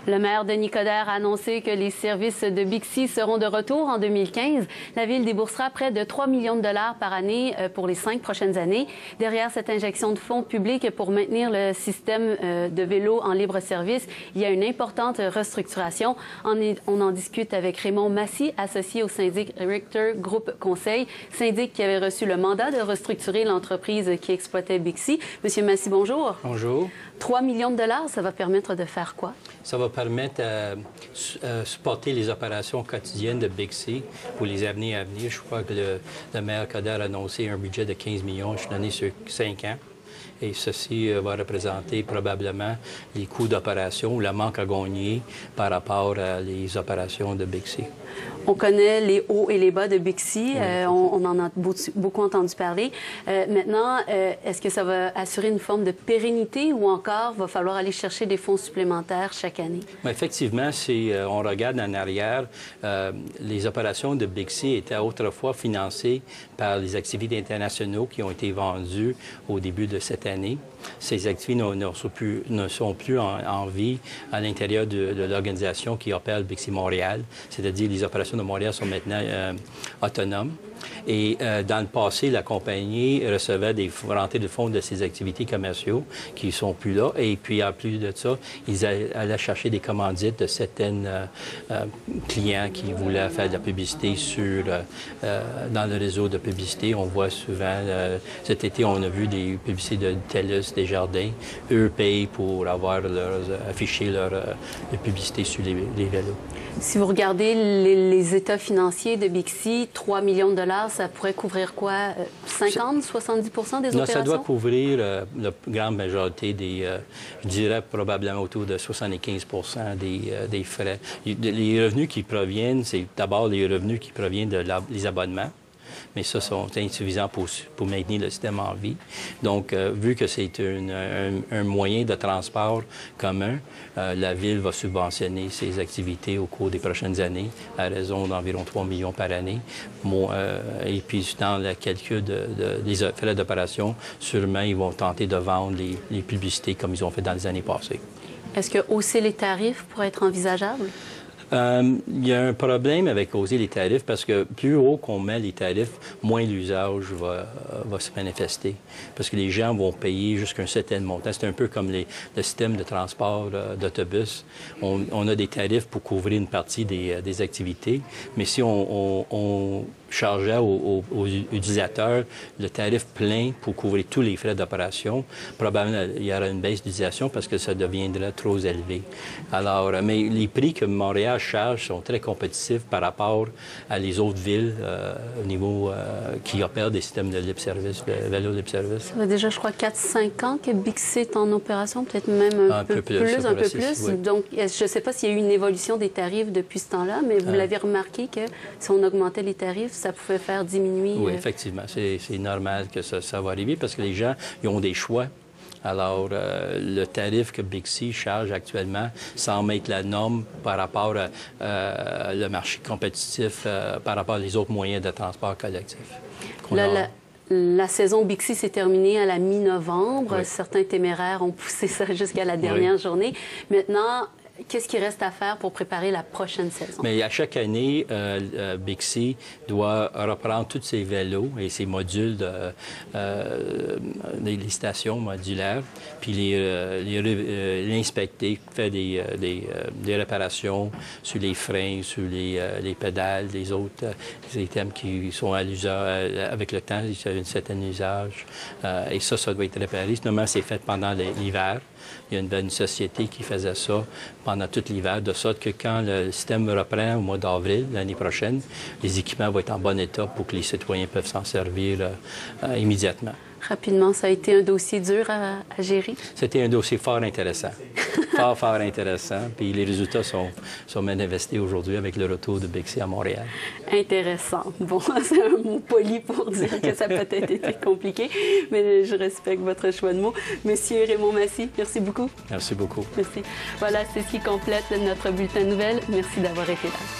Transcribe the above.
Le maire Denis Coderre a annoncé que les services de Bixi seront de retour en 2015. La ville déboursera près de 3 millions de dollars par année pour les 5 prochaines années. Derrière cette injection de fonds publics pour maintenir le système de vélo en libre service, il y a une importante restructuration. On en discute avec Raymond Massy, associé au syndic Richter Group Conseil, syndic qui avait reçu le mandat de restructurer l'entreprise qui exploitait Bixi. Monsieur Massy, bonjour. Bonjour. 3 millions de dollars, ça va permettre de faire quoi? Ça va permettre de supporter les opérations quotidiennes de Bixi pour les années à venir. Je crois que le maire Coderre a annoncé un budget de 15 millions. Je suis donné sur 5 ans. Et ceci va représenter probablement les coûts d'opération ou le manque à gagner par rapport à les opérations de Bixi. On connaît les hauts et les bas de Bixi. Oui, on en a beaucoup entendu parler. Maintenant, est-ce que ça va assurer une forme de pérennité ou encore va falloir aller chercher des fonds supplémentaires chaque année? Bien, effectivement, si on regarde en arrière, les opérations de Bixi étaient autrefois financées par les activités internationaux qui ont été vendues au début de cette année. Ces activités ne sont plus en vie à l'intérieur de l'organisation qui opère Bixi Montréal, c'est-à-dire les opérations de Montréal sont maintenant autonomes. Et dans le passé, la compagnie recevait des rentrées de fonds de ses activités commerciaux qui ne sont plus là. Et puis, en plus de ça, ils allaient chercher des commandites de certains clients qui voulaient faire de la publicité dans le réseau de publicité. On voit souvent, cet été, on a vu des publicités de TELUS, Desjardins. Eux payent pour afficher leur publicité sur les vélos. Si vous regardez les états financiers de Bixi, 3 millions de dollars, ça pourrait couvrir quoi? 50, 70 des opérations? Non, ça doit couvrir la grande majorité je dirais probablement autour de 75 des frais. Les revenus qui proviennent, c'est d'abord les revenus qui proviennent des abonnements. Mais ça, sont insuffisants pour maintenir le système en vie. Donc, vu que c'est un moyen de transport commun, la Ville va subventionner ses activités au cours des prochaines années à raison d'environ 3 millions par année. Et puis, dans le calcul des frais d'opération, sûrement, ils vont tenter de vendre les publicités comme ils ont fait dans les années passées. Est-ce que hausser les tarifs pourrait être envisageable? Il y a un problème avec hausser les tarifs parce que plus haut qu'on met les tarifs, moins l'usage va se manifester. Parce que les gens vont payer jusqu'à un certain montant. C'est un peu comme le système de transport d'autobus. On a des tarifs pour couvrir une partie des activités, mais si on chargeait aux utilisateurs le tarif plein pour couvrir tous les frais d'opération, probablement il y aura une baisse d'utilisation parce que ça deviendrait trop élevé. Alors, mais les prix que Montréal charge sont très compétitifs par rapport à les autres villes au niveau qui opèrent des systèmes de libre-service, de vélo libre-service. Ça fait déjà, je crois, 4-5 ans que Bixi est en opération, peut-être même un peu plus. Oui. Donc, je ne sais pas s'il y a eu une évolution des tarifs depuis ce temps-là, mais vous l'avez remarqué que si on augmentait les tarifs, ça pouvait faire diminuer... Oui, effectivement. C'est normal que ça va arriver parce que les gens ils ont des choix. Alors, le tarif que Bixi charge actuellement semble être la norme par rapport au marché compétitif, par rapport aux autres moyens de transport collectif. La saison Bixi s'est terminée à la mi-novembre. Oui. Certains téméraires ont poussé ça jusqu'à la dernière journée. Maintenant, qu'est-ce qui reste à faire pour préparer la prochaine saison? Mais à chaque année, Bixi doit reprendre tous ses vélos et ses modules, les stations modulaires, puis les inspecter, faire des réparations sur les freins, sur les pédales, les autres items qui sont à l'usage avec le temps, il y a un certain usage. Et ça doit être réparé. Normalement, c'est fait pendant l'hiver. Il y a une société qui faisait ça pendant tout l'hiver, de sorte que quand le système reprend au mois d'avril l'année prochaine, les équipements vont être en bon état pour que les citoyens peuvent s'en servir immédiatement. Rapidement, ça a été un dossier dur à gérer? C'était un dossier fort intéressant. fort intéressant. Puis les résultats sont manifestés aujourd'hui avec le retour de Bixi à Montréal. Intéressant. Bon, c'est un mot poli pour dire que ça a peut-être été compliqué, mais je respecte votre choix de mots. Monsieur Raymond Massy, merci beaucoup. Merci beaucoup. Merci. Voilà, c'est ce qui complète notre bulletin de nouvelles. Merci d'avoir été là.